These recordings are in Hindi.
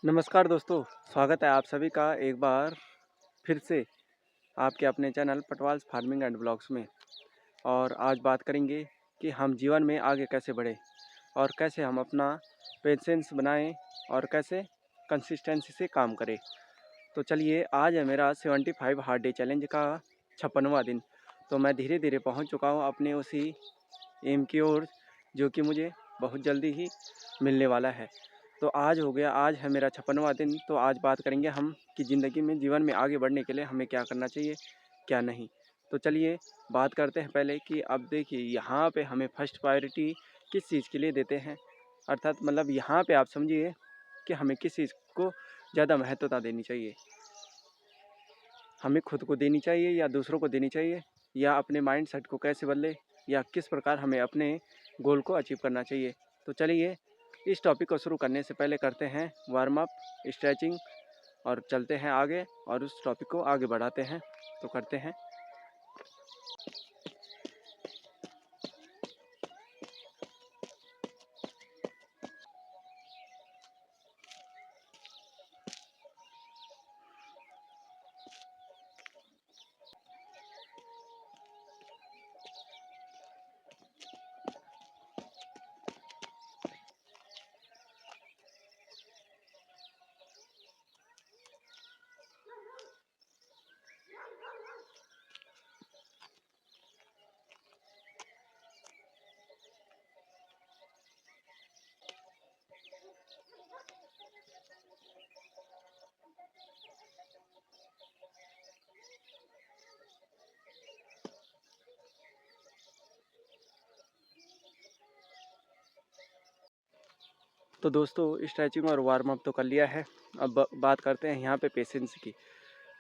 नमस्कार दोस्तों, स्वागत है आप सभी का एक बार फिर से आपके अपने चैनल पटवाल्स फार्मिंग एंड ब्लॉग्स में। और आज बात करेंगे कि हम जीवन में आगे कैसे बढ़ें और कैसे हम अपना पेशेंस बनाएं और कैसे कंसिस्टेंसी से काम करें। तो चलिए, आज है मेरा 75 हार्ड डे चैलेंज का 56वां दिन। तो मैं धीरे धीरे पहुंच चुका हूं अपने उसी एम की ओर, जो कि मुझे बहुत जल्दी ही मिलने वाला है। तो आज हो गया, आज है मेरा 56वां दिन। तो आज बात करेंगे हम कि ज़िंदगी में, जीवन में आगे बढ़ने के लिए हमें क्या करना चाहिए, क्या नहीं। तो चलिए बात करते हैं पहले कि अब देखिए, यहाँ पे हमें फर्स्ट प्रायोरिटी किस चीज़ के लिए देते हैं, अर्थात मतलब यहाँ पे आप समझिए कि हमें किस चीज़ को ज़्यादा महत्वता देनी चाहिए। हमें खुद को देनी चाहिए या दूसरों को देनी चाहिए, या अपने माइंड सेट को कैसे बदले, या किस प्रकार हमें अपने गोल को अचीव करना चाहिए। तो चलिए, इस टॉपिक को शुरू करने से पहले करते हैं वार्म अप, स्ट्रेचिंग, और चलते हैं आगे और उस टॉपिक को आगे बढ़ाते हैं। तो करते हैं। तो दोस्तों, स्ट्रेचिंग और वार्म अप तो कर लिया है। अब बात करते हैं यहाँ पे पेशेंस की।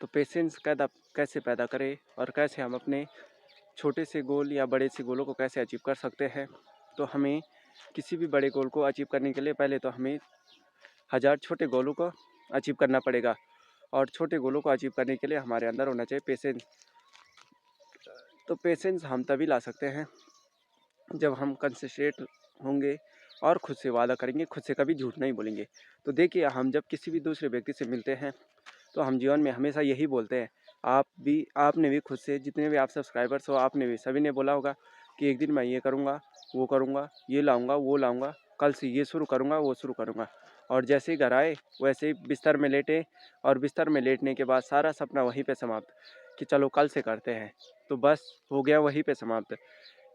तो पेशेंस कैसे पैदा करें और कैसे हम अपने छोटे से गोल या बड़े से गोलों को कैसे अचीव कर सकते हैं। तो हमें किसी भी बड़े गोल को अचीव करने के लिए पहले तो हमें 1000 छोटे गोलों को अचीव करना पड़ेगा। और छोटे गोलों को अचीव करने के लिए हमारे अंदर होना चाहिए पेशेंस। तो पेशेंस हम तभी ला सकते हैं जब हम कंसिस्टेंट होंगे और खुद से वादा करेंगे, खुद से कभी झूठ नहीं बोलेंगे। तो देखिए, हम जब किसी भी दूसरे व्यक्ति से मिलते हैं तो हम जीवन में हमेशा यही बोलते हैं। आपने भी खुद से, जितने भी आप सब्सक्राइबर्स हो, आपने भी सभी ने बोला होगा कि एक दिन मैं ये करूँगा, ये लाऊँगा, वो लाऊँगा, कल से ये शुरू करूँगा, वो शुरू करूँगा। और जैसे ही घर आए वैसे ही बिस्तर में लेटे, और बिस्तर में लेटने के बाद सारा सपना वहीं पे समाप्त कि चलो कल से करते हैं। तो बस हो गया वहीं पे समाप्त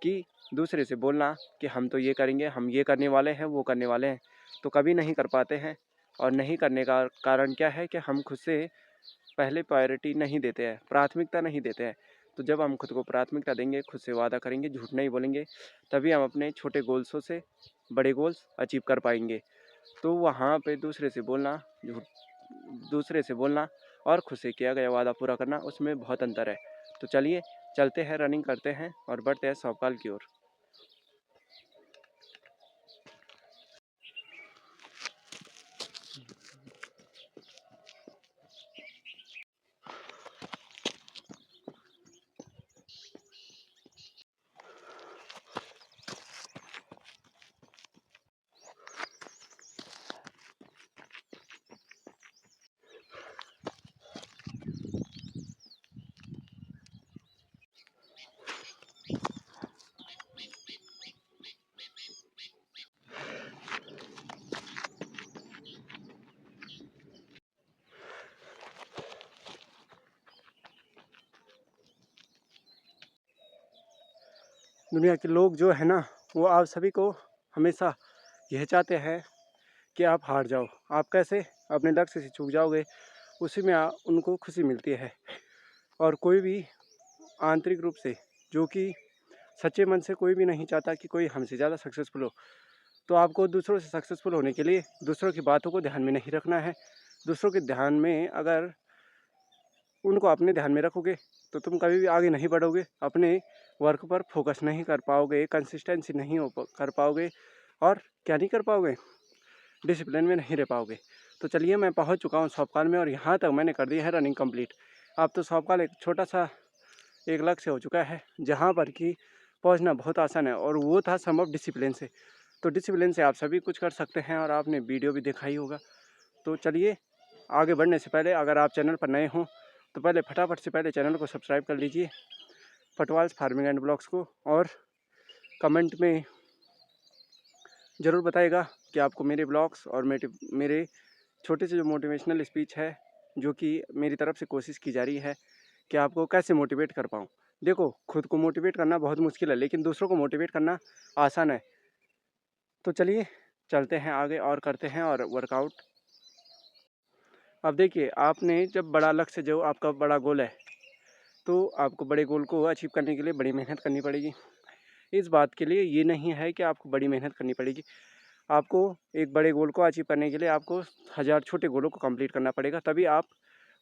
कि दूसरे से बोलना कि हम तो ये करेंगे, हम ये करने वाले हैं, वो करने वाले हैं, तो कभी नहीं कर पाते हैं। और नहीं करने का कारण क्या है कि हम खुद से पहले प्रायोरिटी नहीं देते हैं, प्राथमिकता नहीं देते हैं। तो जब हम खुद को प्राथमिकता देंगे, खुद से वादा करेंगे, झूठ नहीं बोलेंगे, तभी हम अपने छोटे गोल्सों से बड़े गोल्स अचीव कर पाएंगे। तो वहाँ पे दूसरे से बोलना और खुद से किया गया वादा पूरा करना, उसमें बहुत अंतर है। तो चलिए चलते हैं, रनिंग करते हैं और बढ़ते हैं सौपाल की ओर। दुनिया के लोग जो है ना, वो आप सभी को हमेशा यह चाहते हैं कि आप हार जाओ। आप कैसे अपने लक्ष्य से चूक जाओगे, उसी में उनको खुशी मिलती है। और कोई भी आंतरिक रूप से, जो कि सच्चे मन से कोई भी नहीं चाहता कि कोई हमसे ज़्यादा सक्सेसफुल हो। तो आपको दूसरों से सक्सेसफुल होने के लिए दूसरों की बातों को ध्यान में नहीं रखना है। दूसरों के ध्यान में, अगर उनको अपने ध्यान में रखोगे तो तुम कभी भी आगे नहीं बढ़ोगे, अपने वर्क पर फोकस नहीं कर पाओगे, कंसिस्टेंसी नहीं कर पाओगे, और क्या नहीं कर पाओगे, डिसिप्लिन में नहीं रह पाओगे। तो चलिए, मैं पहुंच चुका हूं सौंपकाल में, और यहाँ तक मैंने कर दी है रनिंग कंप्लीट। अब तो सौंपकाल एक छोटा सा एक लक्ष्य हो चुका है, जहाँ पर कि पहुंचना बहुत आसान है, और वो था संभव डिसिप्लिन से। तो डिसिप्लिन से आप सभी कुछ कर सकते हैं, और आपने वीडियो भी देखा ही होगा। तो चलिए आगे बढ़ने से पहले अगर आप चैनल पर नए हों तो पहले फटाफट से पहले चैनल को सब्सक्राइब कर लीजिए फुटवॉल्स फार्मिंग एंड ब्लॉग्स को, और कमेंट में ज़रूर बताइएगा कि आपको मेरे ब्लॉग्स और मेरे छोटे से जो मोटिवेशनल स्पीच है जो कि मेरी तरफ से कोशिश की जा रही है कि आपको कैसे मोटिवेट कर पाऊँ। देखो, खुद को मोटिवेट करना बहुत मुश्किल है, लेकिन दूसरों को मोटिवेट करना आसान है। तो चलिए चलते हैं आगे और करते हैं और वर्कआउट। अब देखिए, आपने जब बड़ा लक्ष्य, जो आपका बड़ा गोल है, तो आपको बड़े गोल को अचीव करने के लिए बड़ी मेहनत करनी पड़ेगी। इस बात के लिए ये नहीं है कि आपको बड़ी मेहनत करनी पड़ेगी, आपको एक बड़े गोल को अचीव करने के लिए आपको 1000 छोटे गोलों को कंप्लीट करना पड़ेगा, तभी आप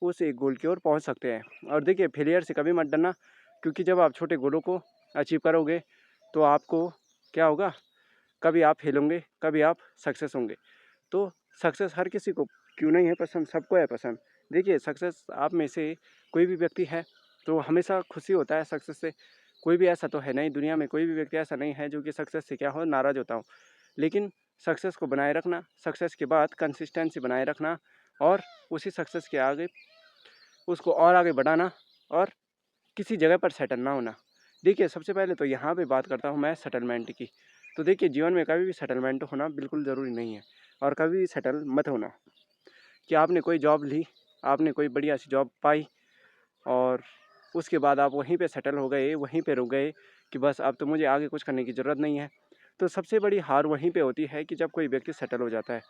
उस एक गोल की ओर पहुंच सकते हैं। और देखिए, फेलियर से कभी मत डरना, क्योंकि जब आप छोटे गोलों को अचीव करोगे तो आपको क्या होगा, कभी आप फेल होंगे, कभी आप सक्सेस होंगे। तो सक्सेस हर किसी को क्यों नहीं है पसंद, सबको है पसंद। देखिए, सक्सेस आप में से कोई भी व्यक्ति है तो हमेशा खुशी होता है सक्सेस से। कोई भी ऐसा तो है नहीं, दुनिया में कोई भी व्यक्ति ऐसा नहीं है जो कि सक्सेस से क्या हो, नाराज़ होता हो। लेकिन सक्सेस को बनाए रखना, सक्सेस के बाद कंसिस्टेंसी बनाए रखना, और उसी सक्सेस के आगे उसको और आगे बढ़ाना, और किसी जगह पर सेटल ना होना। देखिए, सबसे पहले तो यहाँ पे बात करता हूँ मैं सेटलमेंट की। तो देखिए, जीवन में कभी भी सेटलमेंट होना बिल्कुल ज़रूरी नहीं है, और कभी भी सेटल मत होना कि आपने कोई जॉब ली, आपने कोई बढ़िया सी जॉब पाई, और उसके बाद आप वहीं पे सेटल हो गए, वहीं पे रुक गए कि बस अब तो मुझे आगे कुछ करने की ज़रूरत नहीं है। तो सबसे बड़ी हार वहीं पे होती है कि जब कोई व्यक्ति सेटल हो जाता है।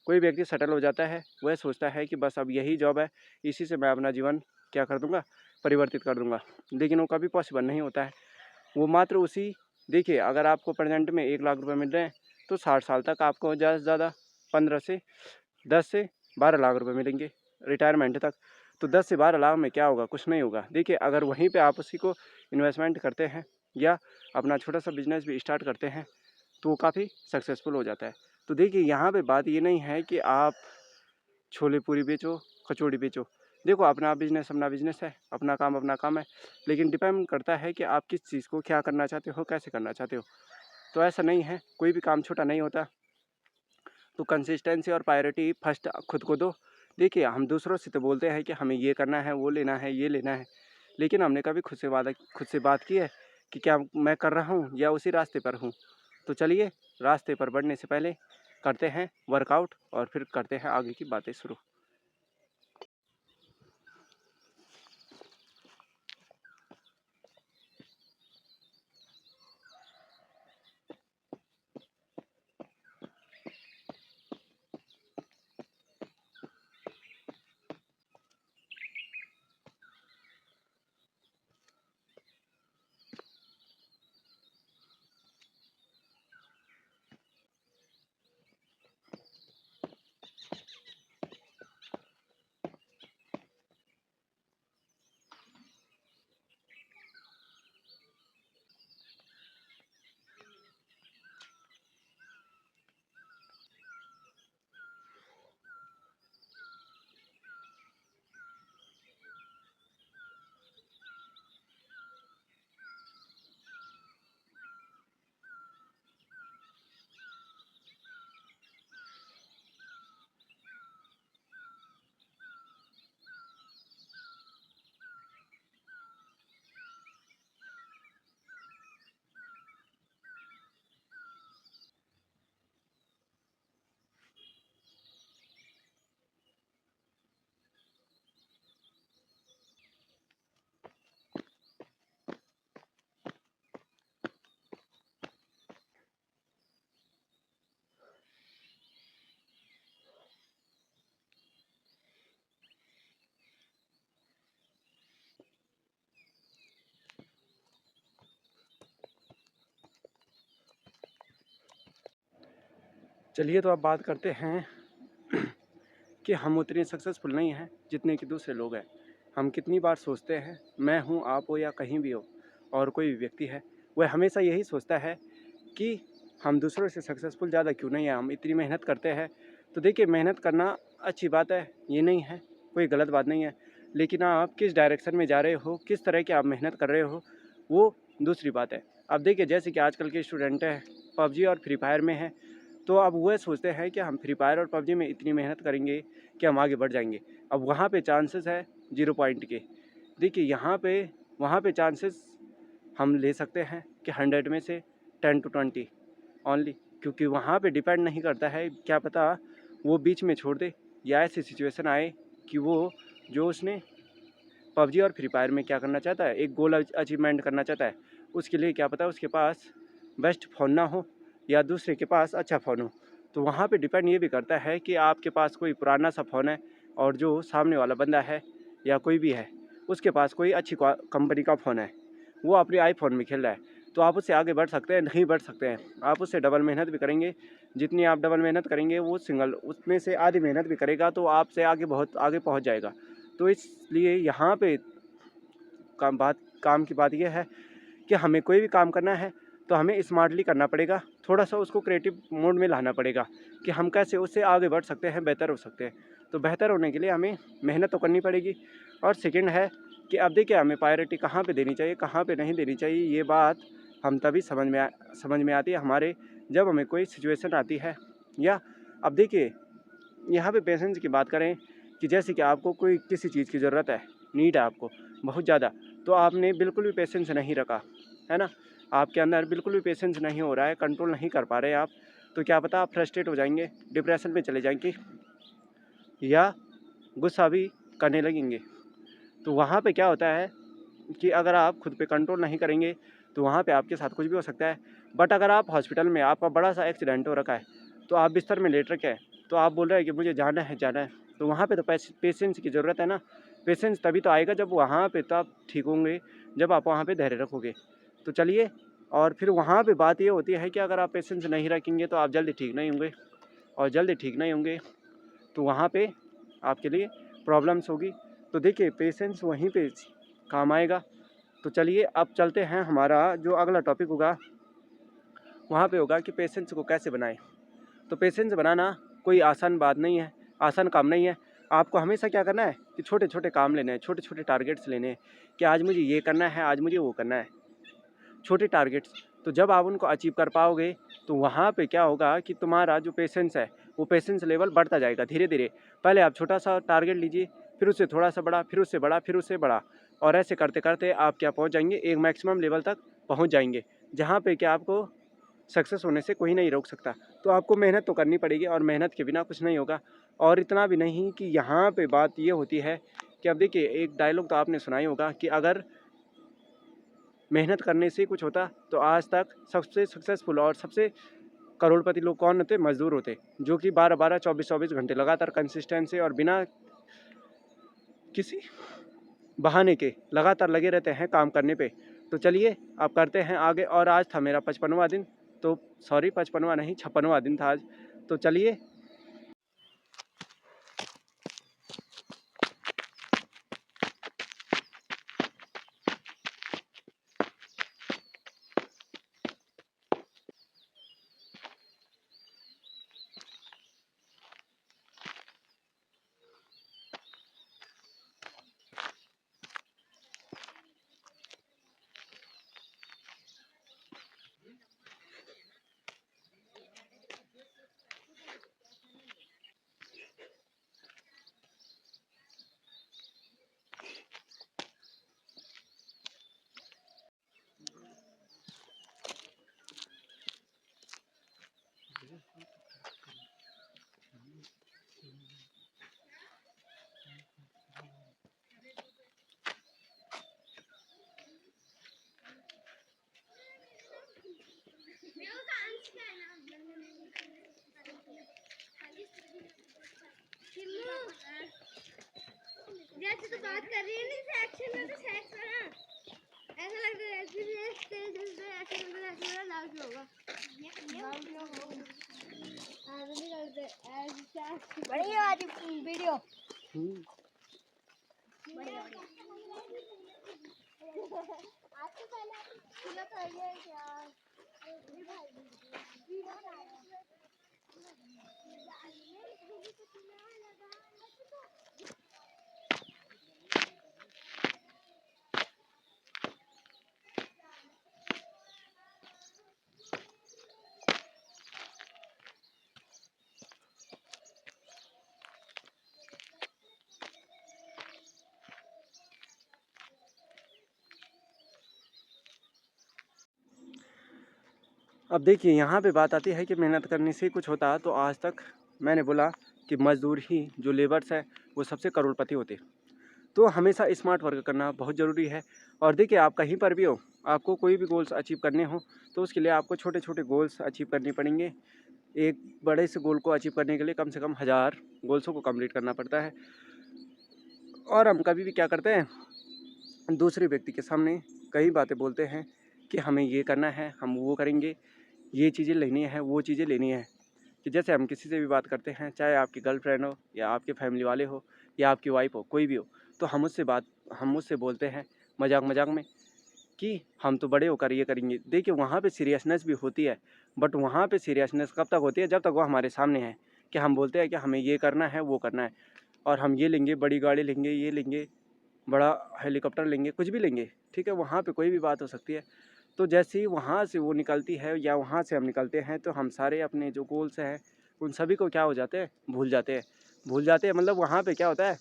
कोई व्यक्ति सेटल हो जाता है, वह सोचता है कि बस अब यही जॉब है, इसी से मैं अपना जीवन क्या कर दूँगा, परिवर्तित कर दूँगा। लेकिन वो कभी पॉसिबल नहीं होता है। वो मात्र उसी, देखिए, अगर आपको प्रेजेंट में 1 लाख रुपए मिल रहे हैं, तो 60 साल तक आपको ज़्यादा से ज़्यादा 15 से 10 से 12 लाख रुपए मिलेंगे रिटायरमेंट तक। तो 10 से 12 लाख में क्या होगा, कुछ नहीं होगा। देखिए, अगर वहीं पे आप उसी को इन्वेस्टमेंट करते हैं या अपना छोटा सा बिजनेस भी स्टार्ट करते हैं, तो वो काफ़ी सक्सेसफुल हो जाता है। तो देखिए, यहाँ पे बात ये नहीं है कि आप छोले पूरी बेचो, कचौड़ी बेचो। देखो, अपना बिजनेस है, अपना काम है, लेकिन डिपेंड करता है कि आप किस चीज़ को क्या करना चाहते हो, कैसे करना चाहते हो। तो ऐसा नहीं है, कोई भी काम छोटा नहीं होता। तो कंसिस्टेंसी और प्रायोरिटी फर्स्ट खुद को दो। देखिए, हम दूसरों से तो बोलते हैं कि हमें ये करना है, वो लेना है, ये लेना है, लेकिन हमने कभी खुद से बात की है कि क्या मैं कर रहा हूँ या उसी रास्ते पर हूँ। तो चलिए, रास्ते पर बढ़ने से पहले करते हैं वर्कआउट, और फिर करते हैं आगे की बातें शुरू। चलिए, तो अब बात करते हैं कि हम उतने सक्सेसफुल नहीं हैं जितने कि दूसरे लोग हैं। हम कितनी बार सोचते हैं, मैं हूँ, आप हो या कहीं भी हो, और कोई भी व्यक्ति है, वह हमेशा यही सोचता है कि हम दूसरों से सक्सेसफुल ज़्यादा क्यों नहीं है, हम इतनी मेहनत करते हैं। तो देखिए, मेहनत करना अच्छी बात है, ये नहीं है, कोई गलत बात नहीं है, लेकिन आप किस डायरेक्शन में जा रहे हो, किस तरह की आप मेहनत कर रहे हो, वो दूसरी बात है। अब देखिए, जैसे कि आजकल के स्टूडेंट हैं, पबजी और फ्री फायर में हैं, तो अब वह सोचते हैं कि हम फ्री फायर और पबजी में इतनी मेहनत करेंगे कि हम आगे बढ़ जाएंगे। अब वहाँ पे चांसेस है 0 पॉइंट के। देखिए यहाँ पे वहाँ पे चांसेस हम ले सकते हैं कि 100 में से 10 to 20 ओनली, क्योंकि वहाँ पे डिपेंड नहीं करता है, क्या पता वो बीच में छोड़ दे या ऐसी सिचुएशन आए कि वो जो उसने पबजी और फ्री फायर में क्या करना चाहता है, एक गोल अचीवमेंट करना चाहता है, उसके लिए क्या पता उसके पास बेस्ट फ़ोन ना हो या दूसरे के पास अच्छा फ़ोन हो। तो वहाँ पे डिपेंड ये भी करता है कि आपके पास कोई पुराना सा फ़ोन है और जो सामने वाला बंदा है या कोई भी है उसके पास कोई अच्छी कंपनी का फ़ोन है, वो अपने आईफोन में खेल रहा है, तो आप उससे आगे बढ़ सकते हैं? नहीं बढ़ सकते हैं। आप उससे डबल मेहनत भी करेंगे, जितनी आप डबल मेहनत करेंगे वो सिंगल उसमें से आधी मेहनत भी करेगा तो आपसे आगे बहुत आगे पहुंच जाएगा। तो इसलिए यहाँ पे काम की बात यह है कि हमें कोई भी काम करना है तो हमें स्मार्टली करना पड़ेगा, थोड़ा सा उसको क्रिएटिव मोड में लाना पड़ेगा कि हम कैसे उससे आगे बढ़ सकते हैं, बेहतर हो सकते हैं। तो बेहतर होने के लिए हमें मेहनत तो करनी पड़ेगी। और सेकंड है कि अब देखिए हमें प्रायोरिटी कहाँ पे देनी चाहिए, कहाँ पे नहीं देनी चाहिए, ये बात हम तभी समझ में आती है हमारे, जब हमें कोई सिचुएशन आती है। या अब देखिए यहाँ पे पेशेंस की बात करें कि जैसे कि आपको कोई किसी चीज़ की ज़रूरत है, नीड है आपको बहुत ज़्यादा, तो आपने बिल्कुल भी पेशेंस नहीं रखा, है ना, आपके अंदर बिल्कुल भी पेशेंस नहीं हो रहा है, कंट्रोल नहीं कर पा रहे आप, तो क्या पता आप फ्रस्ट्रेट हो जाएंगे, डिप्रेशन में चले जाएंगे या गुस्सा भी करने लगेंगे। तो वहाँ पे क्या होता है कि अगर आप खुद पे कंट्रोल नहीं करेंगे तो वहाँ पे आपके साथ कुछ भी हो सकता है। बट अगर आप हॉस्पिटल में आपका बड़ा सा एक्सीडेंट हो रखा है, तो आप बिस्तर में लेट रखे हैं, तो आप बोल रहे हैं कि मुझे जाना है जाना है, तो वहाँ पे तो पेशेंस की ज़रूरत है ना। पेशेंस तभी तो आएगा जब वहाँ पे तो आप ठीक होंगे, जब आप वहाँ पे धैर्य रखोगे। तो चलिए, और फिर वहाँ पे बात ये होती है कि अगर आप पेशेंस नहीं रखेंगे तो आप जल्दी ठीक नहीं होंगे, और जल्दी ठीक नहीं होंगे तो वहाँ पे आपके लिए प्रॉब्लम्स होगी। तो देखिए पेशेंस वहीं पे काम आएगा। तो चलिए अब चलते हैं, हमारा जो अगला टॉपिक होगा वहाँ पे होगा कि पेशेंस को कैसे बनाएं। तो पेशेंस बनाना कोई आसान बात नहीं है, आसान काम नहीं है। आपको हमेशा क्या करना है कि छोटे छोटे काम लेने हैं, छोटे छोटे टारगेट्स लेने हैं कि आज मुझे ये करना है, आज मुझे वो करना है, छोटे टारगेट्स। तो जब आप उनको अचीव कर पाओगे तो वहाँ पे क्या होगा कि तुम्हारा जो पेशेंस है वो पेशेंस लेवल बढ़ता जाएगा धीरे धीरे। पहले आप छोटा सा टारगेट लीजिए, फिर उससे थोड़ा सा बड़ा, फिर उससे बड़ा, फिर उससे बड़ा, और ऐसे करते करते आप क्या पहुँच जाएंगे, एक मैक्सिमम लेवल तक पहुँच जाएंगे, जहाँ पे क्या आपको सक्सेस होने से कोई नहीं रोक सकता। तो आपको मेहनत तो करनी पड़ेगी और मेहनत के बिना कुछ नहीं होगा। और इतना भी नहीं कि यहाँ पे बात ये होती है कि अब देखिए एक डायलॉग तो आपने सुना ही होगा कि अगर मेहनत करने से कुछ होता तो आज तक सबसे सक्सेसफुल और सबसे करोड़पति लोग कौन होते, मजदूर होते, जो कि 12-12 24-24 घंटे लगातार कंसिस्टेंसी और बिना किसी बहाने के लगातार लगे रहते हैं काम करने पे। तो चलिए अब करते हैं आगे। और आज था मेरा 55वां दिन, तो सॉरी 55वां नहीं 56वां दिन था आज। तो चलिए जैसे तो बात कर रही है नहीं सेक्शन में, तो सेक्स करा ऐसा लग रहा है कि ये स्टेज पे ऐसे लाउड होगा, लाउड होगा। हां नहीं करते ऐसे बढ़िया आज वीडियो बढ़िया आपसे पहले किलो कर लिया क्या ये भाई वीडियो अब देखिए यहाँ पे बात आती है कि मेहनत करने से कुछ होता, तो आज तक मैंने बोला कि मज़दूर ही जो लेबर्स है वो सबसे करोड़पति होते। तो हमेशा स्मार्ट वर्क करना बहुत ज़रूरी है। और देखिए आप कहीं पर भी हो, आपको कोई भी गोल्स अचीव करने हो तो उसके लिए आपको छोटे छोटे गोल्स अचीव करने पड़ेंगे। एक बड़े से गोल को अचीव करने के लिए कम से कम 1000 गोल्सों को कंप्लीट करना पड़ता है। और हम कभी भी क्या करते हैं, दूसरे व्यक्ति के सामने कई बातें बोलते हैं कि हमें ये करना है, हम वो करेंगे, ये चीज़ें लेनी है, वो चीज़ें लेनी है। कि जैसे हम किसी से भी बात करते हैं, चाहे आपकी गर्लफ्रेंड हो या आपके फैमिली वाले हो या आपकी वाइफ हो, कोई भी हो, तो हम उससे बोलते हैं मजाक मजाक में कि हम तो बड़े होकर ये करेंगे। देखिए वहाँ पे सीरियसनेस भी होती है, बट वहाँ पे सीरियसनेस कब तक होती है, जब तक वो हमारे सामने है। कि हम बोलते हैं कि हमें ये करना है, वो करना है, और हम ये लेंगे, बड़ी गाड़ी लेंगे, ये लेंगे, बड़ा हेलीकॉप्टर लेंगे, कुछ भी लेंगे, ठीक है। वहाँ पे कोई भी बात हो सकती है। तो जैसे ही वहाँ से वो निकलती है या वहाँ से हम निकलते हैं, तो हम सारे अपने जो गोल्स हैं उन सभी को क्या हो जाते हैं, भूल जाते हैं। मतलब वहाँ पे क्या होता है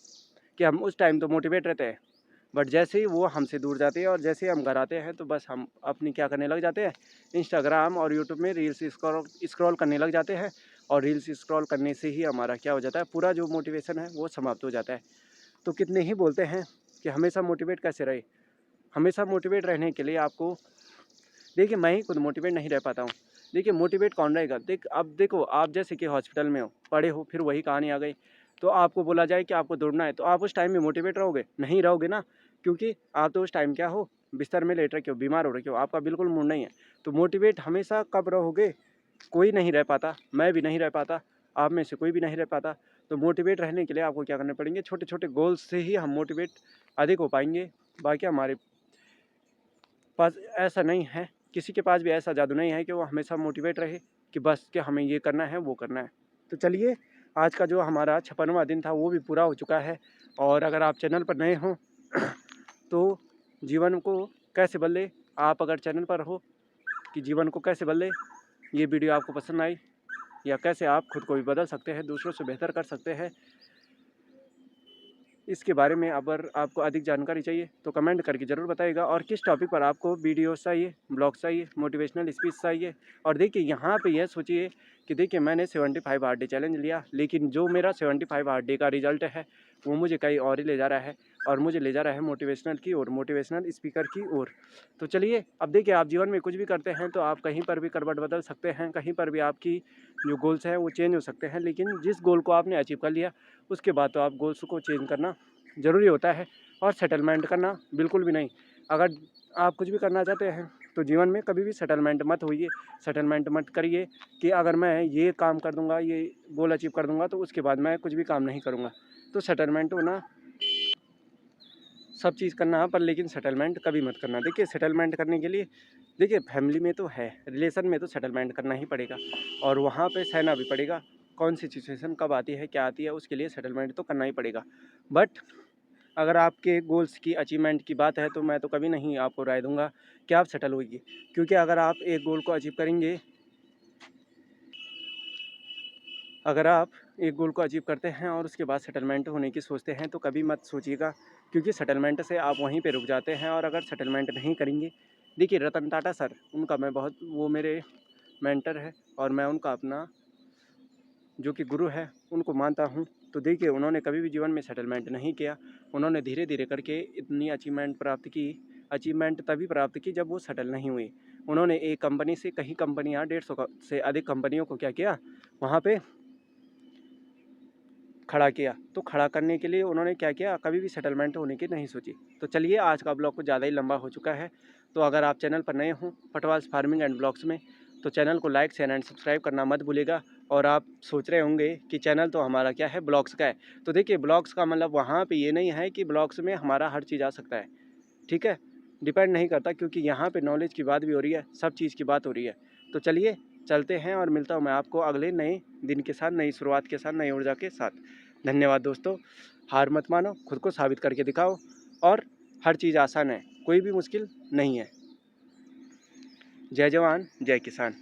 कि हम उस टाइम तो मोटिवेट रहते हैं, बट जैसे ही वो हमसे दूर जाते हैं और जैसे ही हम घर आते हैं, तो बस हम अपनी क्या करने लग जाते हैं, इंस्टाग्राम और यूट्यूब में रील्स स्क्रॉल करने लग जाते हैं। और रील्स स्क्रॉल करने से ही हमारा क्या हो जाता है, पूरा जो मोटिवेशन है वो समाप्त हो जाता है। तो कितने ही बोलते हैं कि हमेशा मोटिवेट कैसे रहे। हमेशा मोटिवेट रहने के लिए आपको, देखिए मैं ही खुद मोटिवेट नहीं रह पाता हूँ। देखिए मोटिवेट कौन रहेगा, अब देखो आप जैसे कि हॉस्पिटल में हो, पड़े हो, फिर वही कहानी आ गई, तो आपको बोला जाए कि आपको दौड़ना है, तो आप उस टाइम में मोटिवेट रहोगे? नहीं रहोगे ना, क्योंकि आप तो उस टाइम क्या हो, बिस्तर में लेट रखे हो, बीमार हो रखे हो, आपका बिल्कुल मूड नहीं है। तो मोटिवेट हमेशा कब रहोगे? कोई नहीं रह पाता, मैं भी नहीं रह पाता, आप में से कोई भी नहीं रह पाता। तो मोटिवेट रहने के लिए आपको क्या करने पड़ेंगे, छोटे छोटे गोल्स से ही हम मोटिवेट अधिक हो पाएंगे। बाकी हमारे पास ऐसा नहीं है, किसी के पास भी ऐसा जादू नहीं है कि वो हमेशा मोटिवेट रहे कि बस कि हमें ये करना है, वो करना है। तो चलिए, आज का जो हमारा 56वां दिन था वो भी पूरा हो चुका है। और अगर आप चैनल पर नए हों तो जीवन को कैसे बदले, आप अगर चैनल पर हो कि जीवन को कैसे बदले, ये वीडियो आपको पसंद आई, या कैसे आप खुद को भी बदल सकते हैं, दूसरों से बेहतर कर सकते हैं, इसके बारे में अगर आपको अधिक जानकारी चाहिए तो कमेंट करके ज़रूर बताइएगा। और किस टॉपिक पर आपको वीडियोस चाहिए, ब्लॉग्स चाहिए, मोटिवेशनल स्पीच चाहिए। और देखिए यहाँ पे यह सोचिए कि देखिए मैंने 75 हार्ड डे चैलेंज लिया, लेकिन जो मेरा 75 हार्ड डे का रिजल्ट है वो मुझे कहीं और ही ले जा रहा है, और मुझे ले जा रहा है मोटिवेशनल की ओर, मोटिवेशनल स्पीकर की ओर। तो चलिए, अब देखिए आप जीवन में कुछ भी करते हैं तो आप कहीं पर भी करवट बदल सकते हैं, कहीं पर भी आपकी जो गोल्स हैं वो चेंज हो सकते हैं, लेकिन जिस गोल को आपने अचीव कर लिया उसके बाद तो आप गोल्स को चेंज करना ज़रूरी होता है, और सेटलमेंट करना बिल्कुल भी नहीं। अगर आप कुछ भी करना चाहते हैं तो जीवन में कभी भी सेटलमेंट मत होइए, सेटलमेंट मत करिए कि अगर मैं ये काम कर दूंगा, ये गोल अचीव कर दूंगा तो उसके बाद मैं कुछ भी काम नहीं करूंगा। तो सेटलमेंट होना, सब चीज़ करना पर लेकिन सेटलमेंट कभी मत करना। देखिए सेटलमेंट करने के लिए, देखिए फैमिली में तो है, रिलेशन में तो सेटलमेंट करना ही पड़ेगा, और वहाँ पे सहना भी पड़ेगा। कौन सी सिचुएशन कब आती है, क्या आती है, उसके लिए सेटलमेंट तो करना ही पड़ेगा। बट अगर आपके गोल्स की अचीवमेंट की बात है तो मैं तो कभी नहीं आपको राय दूंगा कि आप सेटल होइए, क्योंकि अगर आप एक गोल को अचीव करेंगे, अगर आप एक गोल को अचीव करते हैं और उसके बाद सेटलमेंट होने की सोचते हैं तो कभी मत सोचिएगा, क्योंकि सेटलमेंट से आप वहीं पे रुक जाते हैं। और अगर सेटलमेंट नहीं करेंगे, देखिए रतन टाटा सर, उनका मैं बहुत, वो मेरे मेंटर है और मैं उनका अपना जो कि गुरु है उनको मानता हूँ। तो देखिए उन्होंने कभी भी जीवन में सेटलमेंट नहीं किया, उन्होंने धीरे धीरे करके इतनी अचीवमेंट प्राप्त की। अचीवमेंट तभी प्राप्त की जब वो सेटल नहीं हुई। उन्होंने एक कंपनी से कई कंपनियाँ, 150 से अधिक कंपनियों को क्या किया, वहाँ पे खड़ा किया। तो खड़ा करने के लिए उन्होंने क्या किया, कभी भी सेटलमेंट होने की नहीं सोची। तो चलिए, आज का ब्लॉग कुछ ज़्यादा ही लंबा हो चुका है। तो अगर आप चैनल पर नए हों पटवास फार्मिंग एंड ब्लॉग्स में, तो चैनल को लाइक शेयर एंड सब्सक्राइब करना मत भूलिएगा। और आप सोच रहे होंगे कि चैनल तो हमारा क्या है, ब्लॉग्स का है। तो देखिए ब्लॉग्स का मतलब वहाँ पे ये नहीं है कि ब्लॉग्स में हमारा हर चीज़ आ सकता है, ठीक है, डिपेंड नहीं करता, क्योंकि यहाँ पे नॉलेज की बात भी हो रही है, सब चीज़ की बात हो रही है। तो चलिए चलते हैं, और मिलता हूँ मैं आपको अगले नए दिन के साथ, नई शुरुआत के साथ, नई ऊर्जा के साथ। धन्यवाद दोस्तों। हार मत मानो, खुद को साबित करके दिखाओ, और हर चीज़ आसान है, कोई भी मुश्किल नहीं है। जय जवान जय किसान।